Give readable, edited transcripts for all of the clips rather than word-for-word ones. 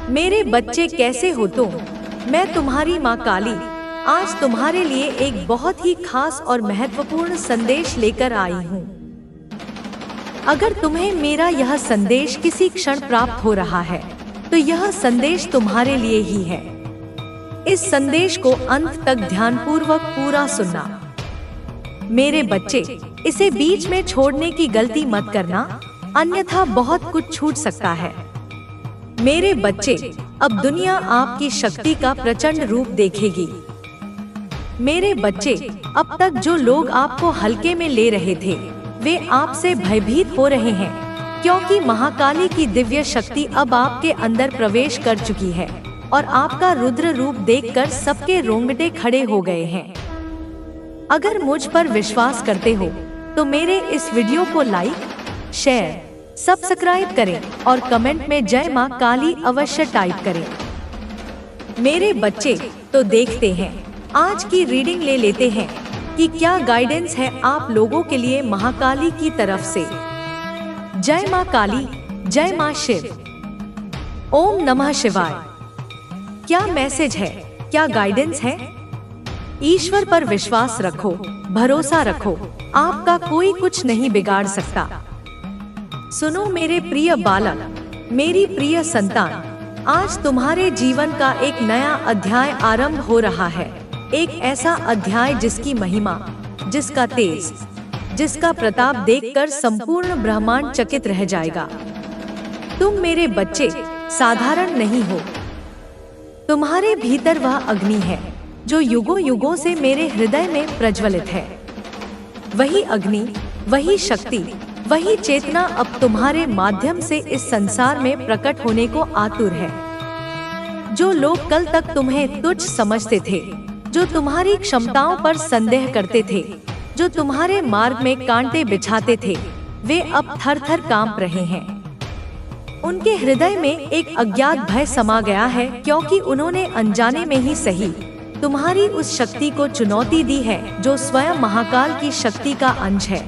मेरे बच्चे कैसे हो तुम? मैं तुम्हारी माँ काली आज तुम्हारे लिए एक बहुत ही खास और महत्वपूर्ण संदेश लेकर आई हूँ। अगर तुम्हें मेरा यह संदेश किसी क्षण प्राप्त हो रहा है तो यह संदेश तुम्हारे लिए ही है। इस संदेश को अंत तक ध्यानपूर्वक पूरा सुनना। मेरे बच्चे, इसे बीच में छोड़ने की गलती मत करना, अन्यथा बहुत कुछ छूट सकता है। मेरे बच्चे, अब दुनिया आपकी शक्ति का प्रचंड रूप देखेगी। मेरे बच्चे, अब तक जो लोग आपको हल्के में ले रहे थे वे आपसे भयभीत हो रहे हैं, क्योंकि महाकाली की दिव्य शक्ति अब आपके अंदर प्रवेश कर चुकी है और आपका रुद्र रूप देखकर सबके रोंगटे खड़े हो गए हैं। अगर मुझ पर विश्वास करते हो तो मेरे इस वीडियो को लाइक, शेयर, सब्सक्राइब करें और कमेंट में जय मां काली अवश्य टाइप करें। मेरे बच्चे, तो देखते हैं, आज की रीडिंग ले लेते हैं कि क्या गाइडेंस है आप लोगों के लिए महाकाली की तरफ से। जय मां काली, जय मां शिव, ओम नमः शिवाय। क्या मैसेज है, क्या गाइडेंस है? ईश्वर पर विश्वास रखो, भरोसा रखो, आपका कोई कुछ नहीं बिगाड़ सकता। सुनो मेरे प्रिय बालक, मेरी प्रिय संतान, आज तुम्हारे जीवन का एक नया अध्याय आरंभ हो रहा है। एक ऐसा अध्याय जिसकी महिमा, जिसका तेज, जिसका प्रताप देखकर संपूर्ण ब्रह्मांड चकित रह जाएगा। तुम मेरे बच्चे साधारण नहीं हो। तुम्हारे भीतर वह अग्नि है जो युगों युगों से मेरे हृदय में प्रज्वलित है। वही अग्नि, वही शक्ति, वही चेतना अब तुम्हारे माध्यम से इस संसार में प्रकट होने को आतुर है। जो लोग कल तक तुम्हें तुच्छ समझते थे, जो तुम्हारी क्षमताओं पर संदेह करते थे, जो तुम्हारे मार्ग में कांटे बिछाते थे, वे अब थर थर कांप रहे हैं। उनके हृदय में एक अज्ञात भय समा गया है, क्योंकि उन्होंने अनजाने में ही सही तुम्हारी उस शक्ति को चुनौती दी है जो स्वयं महाकाल की शक्ति का अंश है,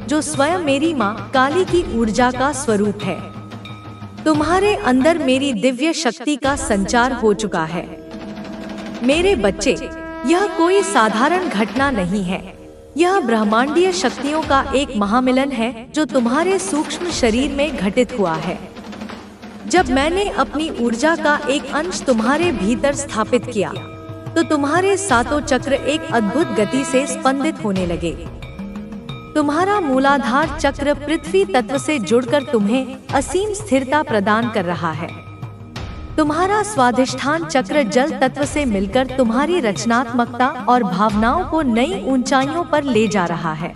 जो स्वयं मेरी माँ काली की ऊर्जा का स्वरूप है। तुम्हारे अंदर मेरी दिव्य शक्ति का संचार हो चुका है। मेरे बच्चे, यह कोई साधारण घटना नहीं है। यह ब्रह्मांडीय शक्तियों का एक महामिलन है जो तुम्हारे सूक्ष्म शरीर में घटित हुआ है। जब मैंने अपनी ऊर्जा का एक अंश तुम्हारे भीतर स्थापित किया तो तुम्हारे सातों चक्र एक अद्भुत गति से स्पंदित होने लगे। तुम्हारा मूलाधार चक्र पृथ्वी तत्व से जुड़कर तुम्हें असीम स्थिरता प्रदान कर रहा है। तुम्हारा स्वाधिष्ठान चक्र जल तत्व से मिलकर तुम्हारी रचनात्मकता और भावनाओं को नई ऊंचाइयों पर ले जा रहा है।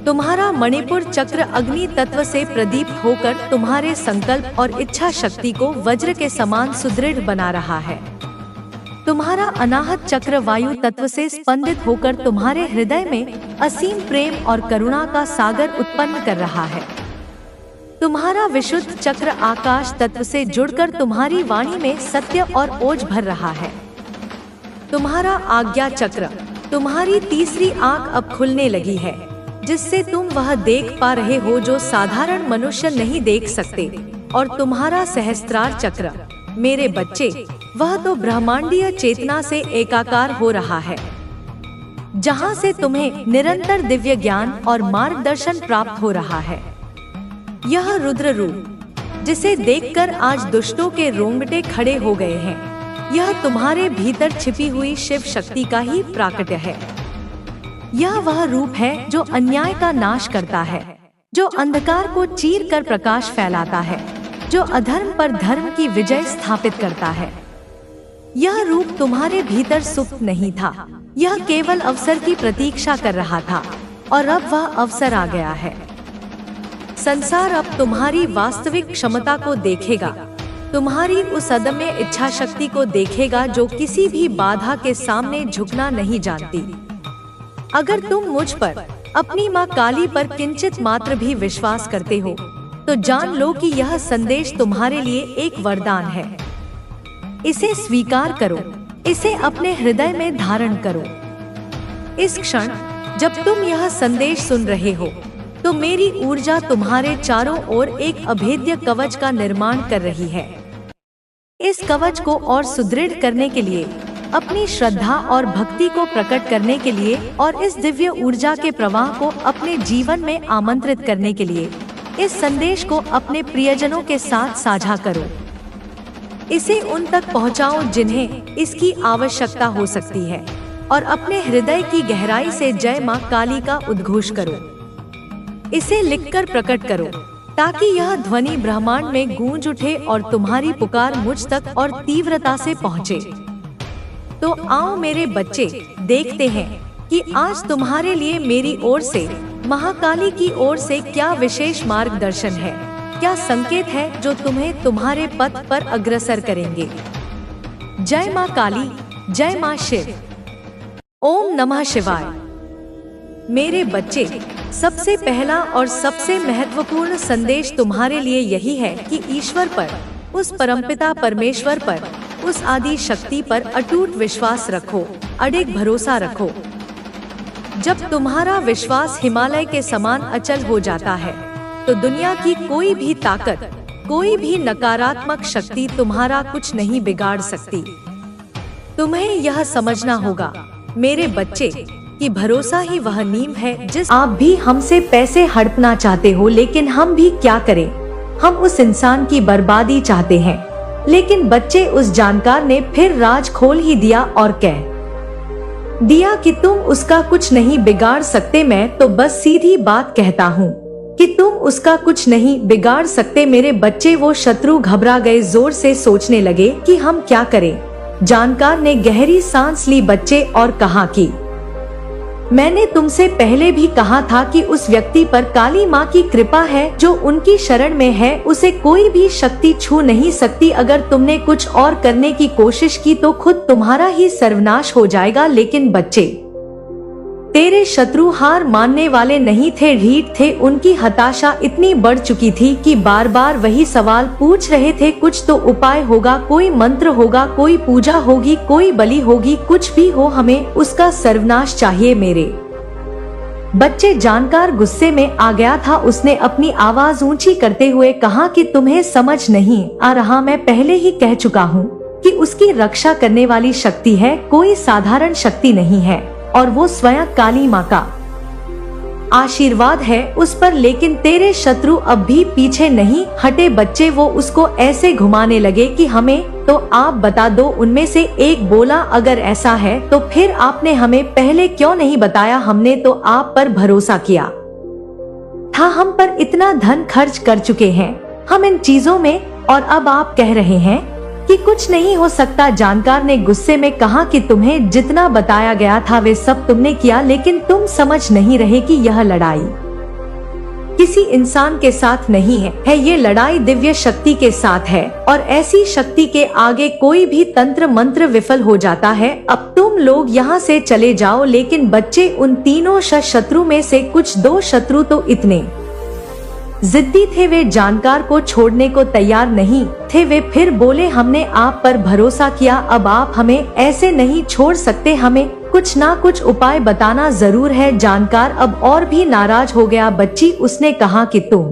तुम्हारा मणिपुर चक्र अग्नि तत्व से प्रदीप्त होकर तुम्हारे संकल्प और इच्छा शक्ति को वज्र के समान सुदृढ़ बना रहा है। तुम्हारा अनाहत चक्र वायु तत्व से स्पंदित होकर तुम्हारे हृदय में असीम प्रेम और करुणा का सागर उत्पन्न कर रहा है। तुम्हारा विशुद्ध चक्र आकाश तत्व से जुड़कर तुम्हारी वाणी में सत्य और ओज भर रहा है। तुम्हारा आज्ञा चक्र, तुम्हारी तीसरी आंख अब खुलने लगी है, जिससे तुम वह देख पा रहे हो जो साधारण मनुष्य नहीं देख सकते। और तुम्हारा सहस्त्रार चक्र, मेरे बच्चे, वह तो ब्रह्मांडीय चेतना से एकाकार हो रहा है, जहां से तुम्हें निरंतर दिव्य ज्ञान और मार्गदर्शन प्राप्त हो रहा है। यह रुद्र रूप, जिसे देखकर आज दुष्टों के रोंगटे खड़े हो गए हैं, यह तुम्हारे भीतर छिपी हुई शिव शक्ति का ही प्राकट्य है। यह वह रूप है जो अन्याय का नाश करता है, जो अंधकार को चीर कर प्रकाश फैलाता है, जो अधर्म पर धर्म की विजय स्थापित करता है। यह रूप तुम्हारे भीतर सुप्त नहीं था, यह केवल अवसर की प्रतीक्षा कर रहा था, और अब वह अवसर आ गया है। संसार अब तुम्हारी वास्तविक क्षमता को देखेगा, तुम्हारी उस अदम्य इच्छा शक्ति को देखेगा जो किसी भी बाधा के सामने झुकना नहीं जानती। अगर तुम मुझ पर, अपनी माँ काली पर किंचित मात्र भी विश्वास करते हो तो जान लो कि यह संदेश तुम्हारे लिए एक वरदान है। इसे स्वीकार करो, इसे अपने हृदय में धारण करो। इस क्षण जब तुम यह संदेश सुन रहे हो तो मेरी ऊर्जा तुम्हारे चारों ओर एक अभेद्य कवच का निर्माण कर रही है। इस कवच को और सुदृढ़ करने के लिए, अपनी श्रद्धा और भक्ति को प्रकट करने के लिए और इस दिव्य ऊर्जा के प्रवाह को अपने जीवन में आमंत्रित करने के लिए इस संदेश को अपने प्रियजनों के साथ साझा करो। इसे उन तक पहुंचाओ जिन्हें इसकी आवश्यकता हो सकती है और अपने हृदय की गहराई से जय मां काली का उद्घोष करो। इसे लिखकर प्रकट करो ताकि यह ध्वनि ब्रह्मांड में गूंज उठे और तुम्हारी पुकार मुझ तक और तीव्रता से पहुंचे। तो आओ मेरे बच्चे, देखते हैं कि आज तुम्हारे लिए मेरी ओर से, महाकाली की ओर से क्या विशेष मार्गदर्शन है, क्या संकेत है जो तुम्हें तुम्हारे पथ पर अग्रसर करेंगे। जय मां काली, जय मां शिव। ओम नमः शिवाय। मेरे बच्चे, सबसे पहला और सबसे महत्वपूर्ण संदेश तुम्हारे लिए यही है कि ईश्वर पर, उस परमपिता परमेश्वर पर, उस आदि शक्ति पर अटूट विश्वास रखो, अडिग भरोसा रखो। जब तुम्हारा विश्वास हिमालय के समान अचल हो जाता है तो दुनिया की कोई भी ताकत, कोई भी नकारात्मक शक्ति तुम्हारा कुछ नहीं बिगाड़ सकती। तुम्हें यह समझना होगा मेरे बच्चे कि भरोसा ही वह नींव है जिस आप भी हमसे पैसे हड़पना चाहते हो, लेकिन हम भी क्या करें, हम उस इंसान की बर्बादी चाहते हैं। लेकिन बच्चे, उस जानकार ने फिर राज खोल ही दिया और कह दिया कि तुम उसका कुछ नहीं बिगाड़ सकते। मैं तो बस सीधी बात कहता हूँ कि तुम उसका कुछ नहीं बिगाड़ सकते। मेरे बच्चे, वो शत्रु घबरा गए, जोर से सोचने लगे कि हम क्या करें। जानकार ने गहरी सांस ली बच्चे और कहा कि मैंने तुमसे पहले भी कहा था कि उस व्यक्ति पर काली माँ की कृपा है, जो उनकी शरण में है उसे कोई भी शक्ति छू नहीं सकती। अगर तुमने कुछ और करने की कोशिश की तो खुद तुम्हारा ही सर्वनाश हो जाएगा। लेकिन बच्चे, तेरे शत्रु हार मानने वाले नहीं थे, ढीठ थे। उनकी हताशा इतनी बढ़ चुकी थी कि बार बार वही सवाल पूछ रहे थे। कुछ तो उपाय होगा, कोई मंत्र होगा, कोई पूजा होगी, कोई बलि होगी, कुछ भी हो, हमें उसका सर्वनाश चाहिए। मेरे बच्चे, जानकार गुस्से में आ गया था। उसने अपनी आवाज ऊंची करते हुए कहा कि तुम्हें समझ नहीं आ रहा, मैं पहले ही कह चुका हूँ कि उसकी रक्षा करने वाली शक्ति है, कोई साधारण शक्ति नहीं है, और वो स्वयं काली माँ का आशीर्वाद है उस पर। लेकिन तेरे शत्रु अब भी पीछे नहीं हटे बच्चे। वो उसको ऐसे घुमाने लगे कि हमें तो आप बता दो। उनमें से एक बोला, अगर ऐसा है तो फिर आपने हमें पहले क्यों नहीं बताया? हमने तो आप पर भरोसा किया था, हम पर इतना धन खर्च कर चुके हैं हम इन चीजों में, और अब आप कह रहे हैं कि कुछ नहीं हो सकता। जानकार ने गुस्से में कहा कि तुम्हें जितना बताया गया था वे सब तुमने किया, लेकिन तुम समझ नहीं रहे कि यह लड़ाई किसी इंसान के साथ नहीं है, ये लड़ाई दिव्य शक्ति के साथ है, और ऐसी शक्ति के आगे कोई भी तंत्र मंत्र विफल हो जाता है। अब तुम लोग यहाँ से चले जाओ। लेकिन बच्चे, उन तीनों शत्रु में से कुछ 2 शत्रु तो इतने जिद्दी थे, वे जानकार को छोड़ने को तैयार नहीं थे। वे फिर बोले, हमने आप पर भरोसा किया, अब आप हमें ऐसे नहीं छोड़ सकते, हमें कुछ ना कुछ उपाय बताना जरूर है। जानकार अब और भी नाराज हो गया। बच्ची, उसने कहा कि तुम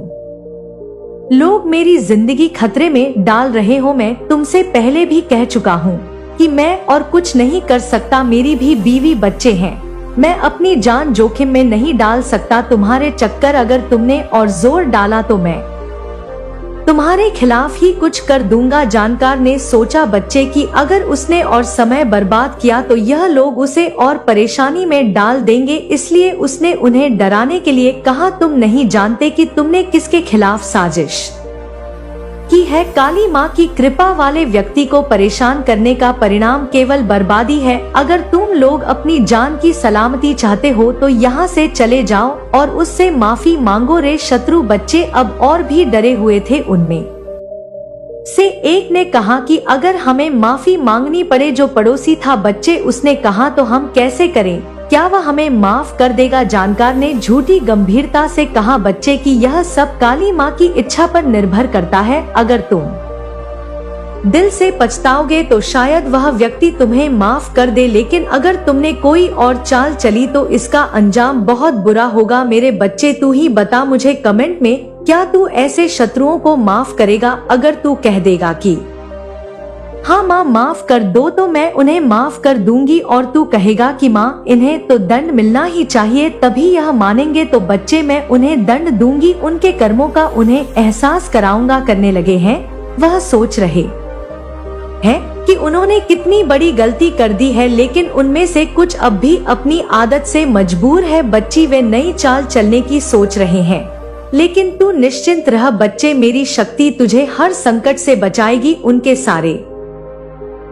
लोग मेरी जिंदगी खतरे में डाल रहे हो। मैं तुमसे पहले भी कह चुका हूँ कि मैं और कुछ नहीं कर सकता, मेरी भी बीवी बच्चे हैं, मैं अपनी जान जोखिम में नहीं डाल सकता। तुम्हारे चक्कर अगर तुमने और जोर डाला तो मैं तुम्हारे खिलाफ ही कुछ कर दूंगा। जानकार ने सोचा बच्चे कि अगर उसने और समय बर्बाद किया तो यह लोग उसे और परेशानी में डाल देंगे, इसलिए उसने उन्हें डराने के लिए कहा, तुम नहीं जानते कि तुमने किसके खिलाफ साजिश की है। काली माँ की कृपा वाले व्यक्ति को परेशान करने का परिणाम केवल बर्बादी है। अगर तुम लोग अपनी जान की सलामती चाहते हो तो यहाँ से चले जाओ और उससे माफी मांगो। रे शत्रु बच्चे अब और भी डरे हुए थे। उनमें से एक ने कहा कि अगर हमें माफी मांगनी पड़े, जो पड़ोसी था बच्चे, उसने कहा, तो हम कैसे करें, क्या वह हमें माफ कर देगा? जानकार ने झूठी गंभीरता से कहा, बच्चे कि यह सब काली माँ की इच्छा पर निर्भर करता है। अगर तुम दिल से पछताओगे तो शायद वह व्यक्ति तुम्हें माफ कर दे, लेकिन अगर तुमने कोई और चाल चली तो इसका अंजाम बहुत बुरा होगा। मेरे बच्चे, तू ही बता मुझे कमेंट में, क्या तू ऐसे शत्रुओं को माफ करेगा? अगर तू कह देगा कि हाँ माँ, माफ कर दो तो मैं उन्हें माफ कर दूंगी और तू कहेगा कि माँ इन्हें तो दंड मिलना ही चाहिए, तभी यह मानेंगे। तो बच्चे, मैं उन्हें दंड दूंगी, उनके कर्मों का उन्हें एहसास कराऊंगा। करने लगे हैं। वह सोच रहे हैं कि उन्होंने कितनी बड़ी गलती कर दी है, लेकिन उनमें से कुछ अब भी अपनी आदत से मजबूर है। बच्ची, वे नई चाल चलने की सोच रहे हैं, लेकिन तू निश्चिंत रह बच्चे, मेरी शक्ति तुझे हर संकट से बचाएगी। उनके सारे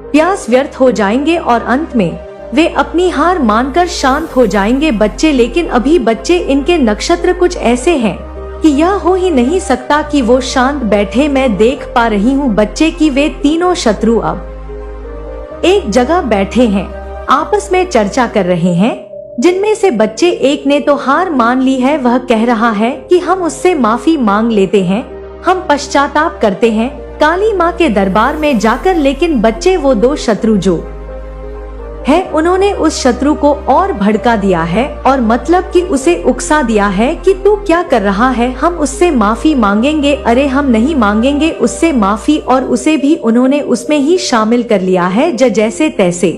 प्रयास व्यर्थ हो जाएंगे और अंत में वे अपनी हार मानकर शांत हो जाएंगे। बच्चे, लेकिन अभी बच्चे, इनके नक्षत्र कुछ ऐसे हैं कि यह हो ही नहीं सकता कि वो शांत बैठे। मैं देख पा रही हूँ बच्चे कि वे तीनों शत्रु अब एक जगह बैठे हैं, आपस में चर्चा कर रहे हैं। जिनमें से बच्चे एक ने तो हार मान ली है। वह कह रहा है कि हम उससे माफी मांग लेते हैं, हम पश्चाताप करते हैं काली माँ के दरबार में जाकर। लेकिन बच्चे, वो दो शत्रु जो है, उन्होंने उस शत्रु को और भड़का दिया है और मतलब कि उसे उकसा दिया है कि तू क्या कर रहा है, हम उससे माफी मांगेंगे। अरे हम नहीं मांगेंगे उससे माफी, और उसे भी उन्होंने उसमें ही शामिल कर लिया है। जैसे तैसे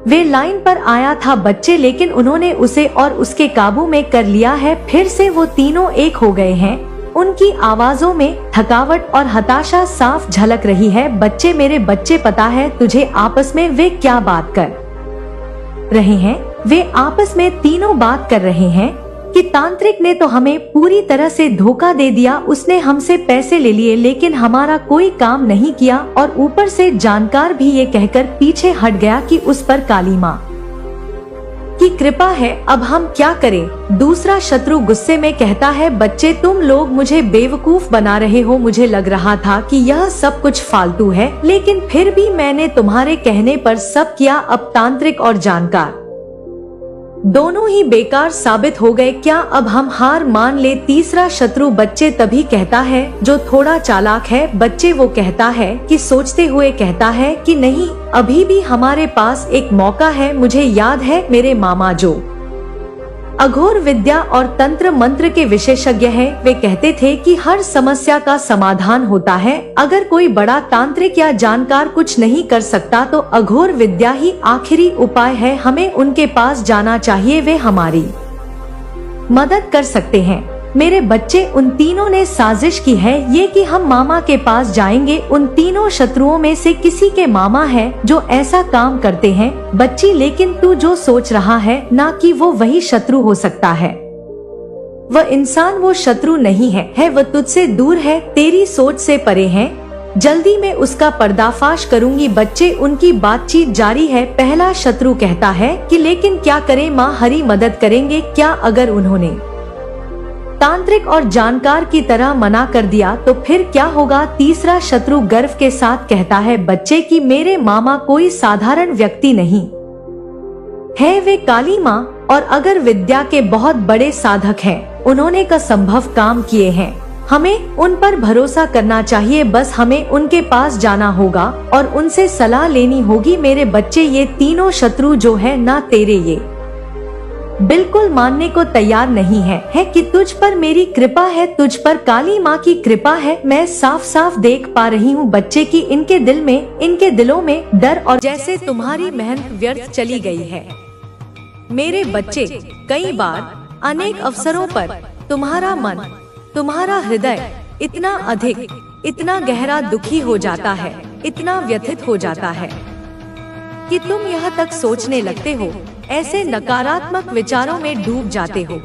वे लाइन पर आया था बच्चे, लेकिन उन्होंने उसे और उसके काबू में कर लिया है। फिर से वो तीनों एक हो गए हैं। उनकी आवाजों में थकावट और हताशा साफ झलक रही है। बच्चे, मेरे बच्चे, पता है तुझे आपस में वे क्या बात कर रहे हैं? वे आपस में तीनों बात कर रहे हैं कि तांत्रिक ने तो हमें पूरी तरह से धोखा दे दिया। उसने हमसे पैसे ले लिए लेकिन हमारा कोई काम नहीं किया, और ऊपर से जानकार भी ये कहकर पीछे हट गया कि उस पर काली माँ की कृपा है। अब हम क्या करें? दूसरा शत्रु गुस्से में कहता है, बच्चे तुम लोग मुझे बेवकूफ बना रहे हो। मुझे लग रहा था कि यह सब कुछ फालतू है, लेकिन फिर भी मैंने तुम्हारे कहने पर सब किया। अब तांत्रिक और जानकार दोनों ही बेकार साबित हो गए। क्या अब हम हार मान ले? तीसरा शत्रु बच्चे तभी कहता है, जो थोड़ा चालाक है। बच्चे, वो कहता है कि सोचते हुए कहता है कि नहीं, अभी भी हमारे पास एक मौका है। मुझे याद है मेरे मामा जो अघोर विद्या और तंत्र मंत्र के विशेषज्ञ हैं, वे कहते थे कि हर समस्या का समाधान होता है। अगर कोई बड़ा तांत्रिक या जानकार कुछ नहीं कर सकता तो अघोर विद्या ही आखिरी उपाय है। हमें उनके पास जाना चाहिए, वे हमारी मदद कर सकते हैं। मेरे बच्चे, उन तीनों ने साजिश की है ये कि हम मामा के पास जाएंगे। उन तीनों शत्रुओं में से किसी के मामा है जो ऐसा काम करते हैं। बच्ची, लेकिन तू जो सोच रहा है ना कि वो वही शत्रु हो सकता है। वह इंसान वो शत्रु नहीं है, वह तुझसे दूर है, तेरी सोच से परे है। जल्दी मैं उसका पर्दाफाश करूंगी। बच्चे, उनकी बातचीत जारी है। पहला शत्रु कहता है कि लेकिन क्या करें माँ, हरी मदद करेंगे क्या? अगर उन्होंने तांत्रिक और जानकार की तरह मना कर दिया तो फिर क्या होगा? तीसरा शत्रु गर्व के साथ कहता है, बच्चे कि मेरे मामा कोई साधारण व्यक्ति नहीं है, वे काली माँ और अगर विद्या के बहुत बड़े साधक हैं। उन्होंने का संभव काम किए हैं। हमें उन पर भरोसा करना चाहिए। बस हमें उनके पास जाना होगा और उनसे सलाह लेनी होगी। मेरे बच्चे, ये तीनों शत्रु जो है ना तेरे, ये बिल्कुल मानने को तैयार नहीं है कि तुझ पर मेरी कृपा है, तुझ पर काली माँ की कृपा है। मैं साफ साफ देख पा रही हूँ बच्चे की इनके दिल में, इनके दिलों में डर और जैसे तुम्हारी मेहनत व्यर्थ चली गई है। मेरे बच्चे, कई बार अनेक अवसरों पर तुम्हारा मन, तुम्हारा हृदय इतना अधिक, इतना गहरा दुखी हो जाता है, इतना व्यथित हो जाता है कि तुम यह तक सोचने लगते हो, ऐसे नकारात्मक विचारों में डूब जाते हो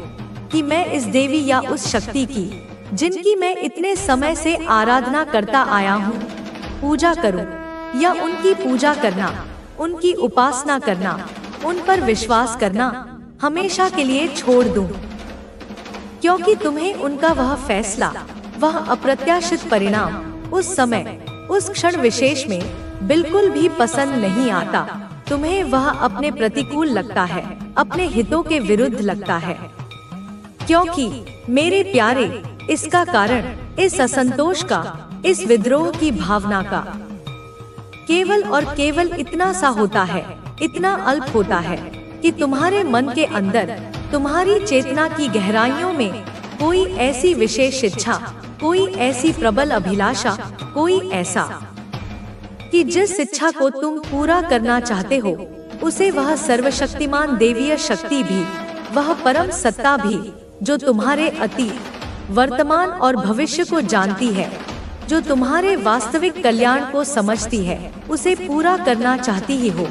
कि मैं इस देवी या उस शक्ति की, जिनकी मैं इतने समय से आराधना करता आया हूँ, पूजा करूँ या उनकी पूजा करना, उनकी उपासना करना, उन पर विश्वास करना हमेशा के लिए छोड़ दूं। क्योंकि तुम्हें उनका वह फैसला, वह अप्रत्याशित परिणाम उस समय, उस क्षण विशेष में बिल्कुल भी पसंद नहीं आता। तुम्हें वह अपने प्रतिकूल लगता है, अपने हितों के विरुद्ध लगता है। क्योंकि मेरे प्यारे, इसका कारण, इस असंतोष का, इस विद्रोह की भावना का केवल और केवल इतना सा होता है, इतना अल्प होता है कि तुम्हारे मन के अंदर, तुम्हारी चेतना की गहराइयों में कोई ऐसी विशेष इच्छा, कोई ऐसी प्रबल अभिलाषा, कोई ऐसा कि जिस इच्छा को तुम पूरा करना चाहते हो उसे वह सर्वशक्तिमान देवीय शक्ति भी, वह परम सत्ता भी, जो तुम्हारे अतीत, वर्तमान और भविष्य को जानती है, जो तुम्हारे वास्तविक कल्याण को समझती है, उसे पूरा करना चाहती ही हो।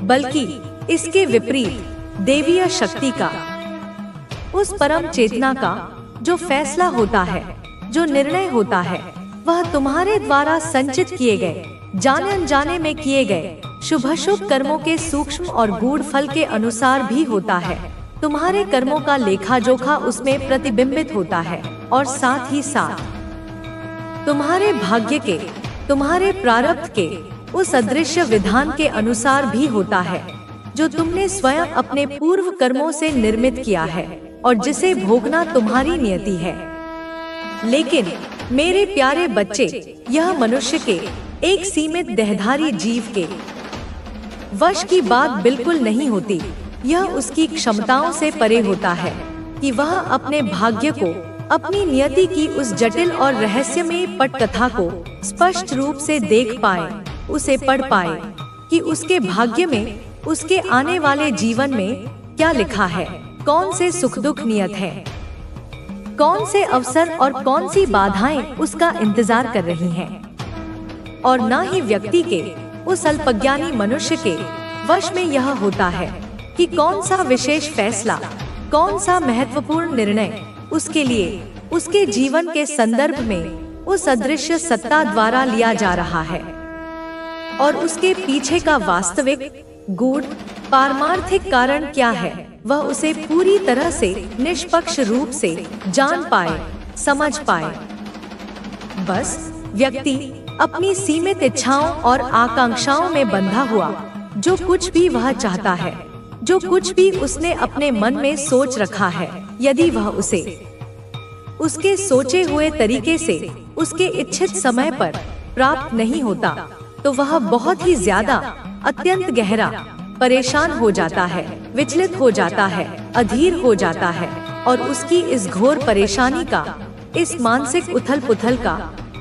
बल्कि इसके विपरीत देवीय शक्ति का, उस परम चेतना का जो फैसला होता है, जो निर्णय होता है, वह तुम्हारे द्वारा संचित किए गए, जाने अनजाने में किए गए शुभ कर्मों के सूक्ष्म और गूढ़ फल के अनुसार भी होता है। तुम्हारे कर्मों का लेखा जोखा उसमें प्रतिबिंबित होता है और साथ ही साथ तुम्हारे भाग्य के, तुम्हारे प्रारब्ध के उस अदृश्य विधान के अनुसार भी होता है, जो तुमने स्वयं अपने पूर्व कर्मों से निर्मित किया है और जिसे भोगना तुम्हारी नियति है। लेकिन मेरे प्यारे बच्चे, यह मनुष्य के, एक सीमित देहधारी जीव के वश की बात बिल्कुल नहीं होती। यह उसकी क्षमताओं से परे होता है कि वह अपने भाग्य को, अपनी नियति की उस जटिल और रहस्यमयी पटकथा को स्पष्ट रूप से देख पाए, उसे पढ़ पाए कि उसके भाग्य में, उसके आने वाले जीवन में क्या लिखा है, कौन से सुख दुख नियत है, कौन से अवसर और कौन सी बाधाएं उसका इंतजार कर रही हैं। और न ही व्यक्ति के, उस अल्पज्ञानी मनुष्य के वश में यह होता है कि कौन सा विशेष फैसला, कौन सा महत्वपूर्ण निर्णय उसके लिए, उसके जीवन के संदर्भ में उस अदृश्य सत्ता द्वारा लिया जा रहा है और उसके पीछे का वास्तविक, गूढ़, पारमार्थिक कारण क्या है, वह उसे पूरी तरह से निष्पक्ष रूप से जान पाए, समझ पाए। बस व्यक्ति अपनी सीमित इच्छाओं और आकांक्षाओं में बंधा हुआ, जो कुछ भी वह चाहता है, जो कुछ भी उसने अपने मन में सोच रखा है, यदि वह उसे उसके सोचे हुए तरीके से, उसके इच्छित समय पर प्राप्त नहीं होता, तो वह बहुत ही ज्यादा, अत्यंत गहरा परेशान हो जाता है, विचलित हो जाता है, अधीर हो जाता है और उसकी इस घोर परेशानी का, इस मानसिक उथल पुथल का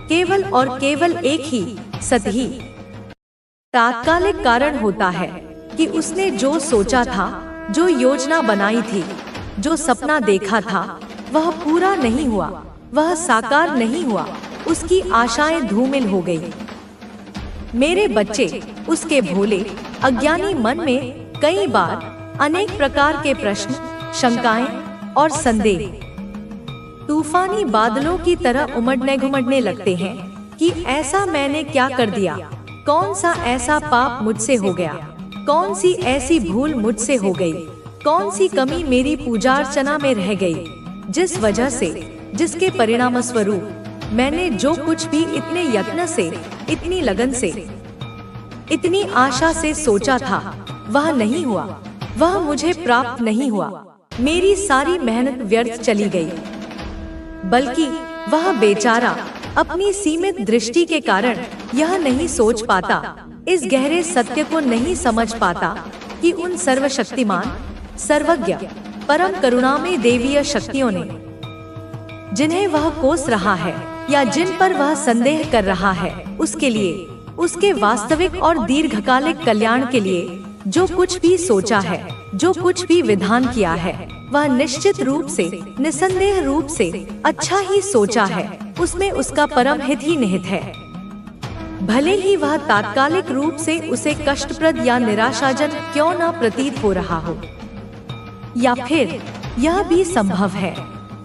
केवल और केवल एक ही सतही तात्कालिक कारण होता है कि उसने जो सोचा था, जो योजना बनाई थी, जो सपना देखा था, वह पूरा नहीं हुआ, वह साकार नहीं हुआ, उसकी आशाएं धूमिल हो गई। मेरे बच्चे, उसके भोले अज्ञानी मन में कई बार अनेक प्रकार के प्रश्न, शंकाएं और संदेह तूफानी बादलों की तरह उमड़ने लगते हैं कि ऐसा मैंने क्या कर दिया, कौन सा ऐसा पाप मुझसे हो गया, कौन सी ऐसी भूल मुझसे हो गई, कौन सी कमी मेरी पूजा अर्चना में रह गई, जिस वजह से, जिसके परिणाम स्वरूप मैंने जो कुछ भी इतने यत्न से, इतनी लगन से, इतनी आशा से सोचा था, वह नहीं हुआ, वह मुझे प्राप्त नहीं हुआ, मेरी सारी मेहनत व्यर्थ चली गई। बल्कि वह बेचारा अपनी सीमित दृष्टि के कारण यह नहीं सोच पाता, इस गहरे सत्य को नहीं समझ पाता कि उन सर्वशक्तिमान, सर्वज्ञ, परम करुणामय देवीय शक्तियों ने, जिन्हें वह कोस रहा है या जिन पर वह संदेह कर रहा है, उसके लिए, उसके वास्तविक और दीर्घकालिक कल्याण के लिए जो कुछ भी सोचा है, जो कुछ भी विधान किया है, वह निश्चित रूप से, निसंदेह रूप से अच्छा ही सोचा है, उसमें उसका परम हित ही निहित है। भले ही वह तात्कालिक रूप से उसे कष्टप्रद या निराशाजनक क्यों न प्रतीत हो रहा हो, या फिर यह भी संभव है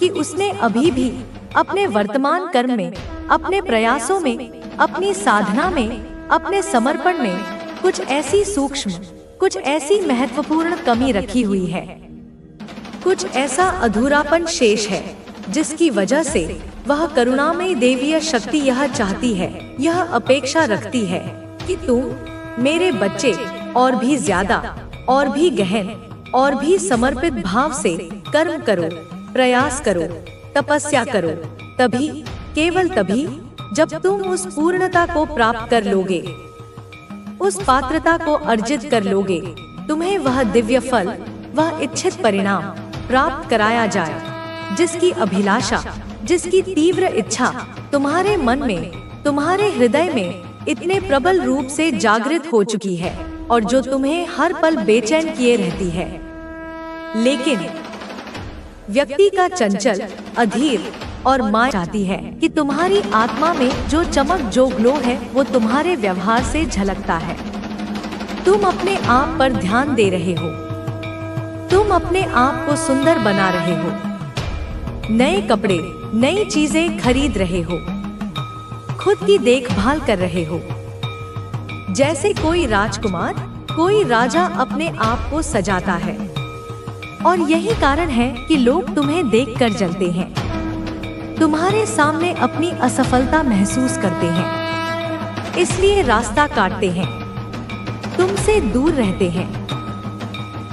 कि उसने अभी भी अपने वर्तमान कर्म में, अपने प्रयासों में, अपनी साधना में, अपने समर्पण में कुछ ऐसी सूक्ष्म, कुछ ऐसी महत्वपूर्ण कमी रखी हुई है, कुछ ऐसा अधूरापन शेष है, जिसकी वजह से वह करुणामयी देवीय शक्ति यह चाहती है, यह अपेक्षा रखती है कि तुम मेरे बच्चे और भी ज्यादा, और भी गहन, और भी समर्पित भाव से कर्म करो, प्रयास करो, तपस्या करो। तभी, केवल तभी, जब तुम उस पूर्णता को प्राप्त कर लोगे, उस पात्रता को अर्जित कर लोगे, तुम्हें वह दिव्य फल, वह इच्छित परिणाम प्राप्त कराया जाए, जिसकी अभिलाषा, जिसकी तीव्र इच्छा तुम्हारे मन में, तुम्हारे हृदय में इतने प्रबल रूप से जागृत हो चुकी है और जो तुम्हें हर पल बेचैन किए रहती है। लेकिन व्यक्ति का चंचल, अधीर और माया चाहती है कि तुम्हारी आत्मा में जो चमक, जो ग्लो है, वो तुम्हारे व्यवहार से झलकता है। तुम अपने आप पर ध्यान दे रहे हो, तुम अपने आप को सुंदर बना रहे हो, नए कपड़े, नई चीजें खरीद रहे हो, खुद की देखभाल कर रहे हो। जैसे कोई राजकुमार, कोई राजा अपने आप को सजाता है। और यही कारण है कि लोग तुम्हें देखकर जलते हैं, तुम्हारे सामने अपनी असफलता महसूस करते हैं, इसलिए रास्ता काटते हैं, तुमसे दूर रहते हैं।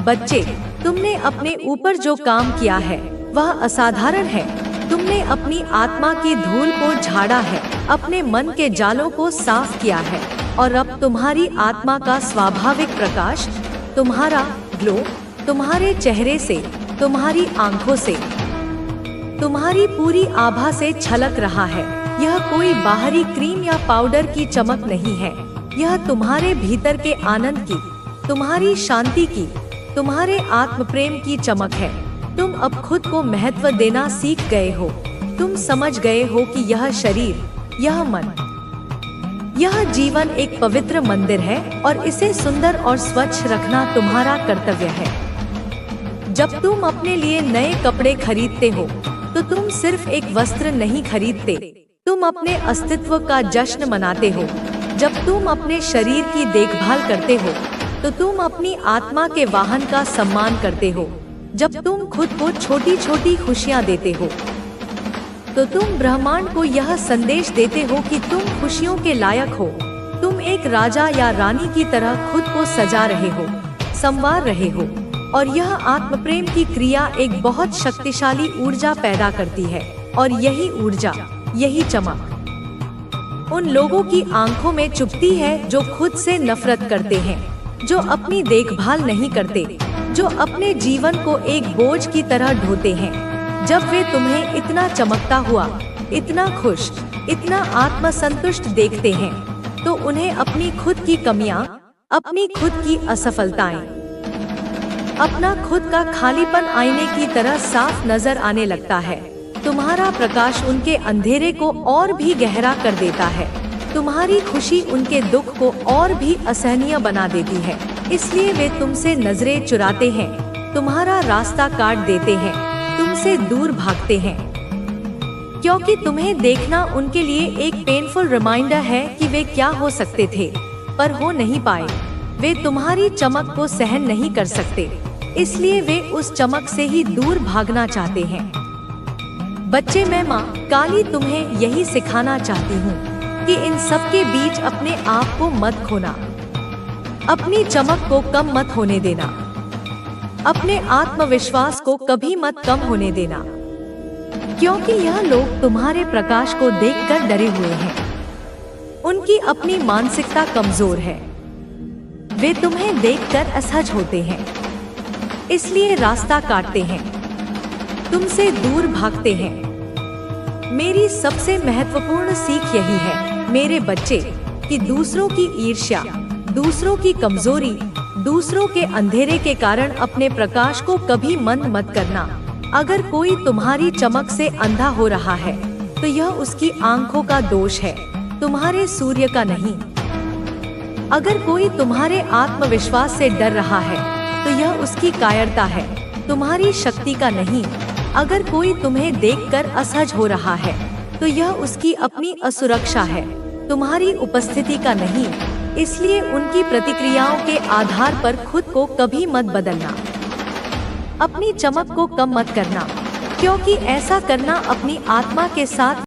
बच्चे, तुमने अपने ऊपर जो काम किया है वह असाधारण है। तुमने अपनी आत्मा की धूल को झाड़ा है, अपने मन के जालों को साफ किया है और अब तुम्हारी आत्मा का स्वाभाविक प्रकाश, तुम्हारा ग्लो, तुम्हारे चेहरे से, तुम्हारी आंखों से, तुम्हारी पूरी आभा से छलक रहा है। यह कोई बाहरी क्रीम या पाउडर की चमक नहीं है, यह तुम्हारे भीतर के आनंद की, तुम्हारी शांति की, तुम्हारे आत्म प्रेम की चमक है। तुम अब खुद को महत्व देना सीख गए हो। तुम समझ गए हो कि यह शरीर, यह मन, यह जीवन एक पवित्र मंदिर है और इसे सुंदर और स्वच्छ रखना तुम्हारा कर्तव्य है। जब तुम अपने लिए नए कपड़े खरीदते हो तो तुम सिर्फ एक वस्त्र नहीं खरीदते, तुम अपने अस्तित्व का जश्न मनाते हो। जब तुम अपने शरीर की देखभाल करते हो तो तुम अपनी आत्मा के वाहन का सम्मान करते हो। जब तुम खुद को छोटी छोटी खुशियाँ देते हो तो तुम ब्रह्मांड को यह संदेश देते हो कि तुम खुशियों के लायक हो। तुम एक राजा या रानी की तरह खुद को सजा रहे हो, संवार रहे हो और यह आत्म प्रेम की क्रिया एक बहुत शक्तिशाली ऊर्जा पैदा करती है। और यही ऊर्जा, यही चमक उन लोगों की आंखों में चुभती है जो खुद से नफरत करते हैं, जो अपनी देखभाल नहीं करते, जो अपने जीवन को एक बोझ की तरह ढोते हैं। जब वे तुम्हें इतना चमकता हुआ, इतना खुश, इतना आत्मसंतुष्ट देखते हैं तो उन्हें अपनी खुद की कमियां, अपनी खुद की असफलताएं, अपना खुद का खालीपन आईने की तरह साफ नजर आने लगता है। तुम्हारा प्रकाश उनके अंधेरे को और भी गहरा कर देता है, तुम्हारी खुशी उनके दुख को और भी असहनीय बना देती है। इसलिए वे तुमसे नजरें चुराते हैं, तुम्हारा रास्ता काट देते हैं, तुमसे दूर भागते हैं, क्योंकि तुम्हें देखना उनके लिए एक पेनफुल रिमाइंडर है कि वे क्या हो सकते थे पर हो नहीं पाए। वे तुम्हारी चमक को सहन नहीं कर सकते, इसलिए वे उस चमक से ही दूर भागना चाहते हैं। बच्चे, मैं माँ काली तुम्हें यही सिखाना चाहती हूँ कि इन सब के बीच अपने आप को मत खोना, अपनी चमक को कम मत होने देना, अपने आत्मविश्वास को कभी मत कम होने देना, क्योंकि यह लोग तुम्हारे प्रकाश को देखकर डरे हुए हैं। उनकी अपनी मानसिकता कमजोर है, वे तुम्हें देखकर असहज होते हैं, इसलिए रास्ता काटते हैं, तुमसे दूर भागते हैं। मेरी सबसे महत्वपूर्ण सीख यही है मेरे बच्चे कि दूसरों की ईर्ष्या, दूसरों की कमजोरी, दूसरों के अंधेरे के कारण अपने प्रकाश को कभी मंद मत करना। अगर कोई तुम्हारी चमक से अंधा हो रहा है तो यह उसकी आंखों का दोष है, तुम्हारे सूर्य का नहीं। अगर कोई तुम्हारे आत्मविश्वास से डर रहा है तो यह उसकी कायरता है, तुम्हारी शक्ति का नहीं। अगर कोई तुम्हें देखकर असहज हो रहा है तो यह उसकी अपनी असुरक्षा है, तुम्हारी उपस्थिति का नहीं। इसलिए उनकी प्रतिक्रियाओं के आधार पर खुद को कभी मत बदलना, अपनी चमक को कम मत करना, क्योंकि ऐसा करना अपनी आत्मा के साथ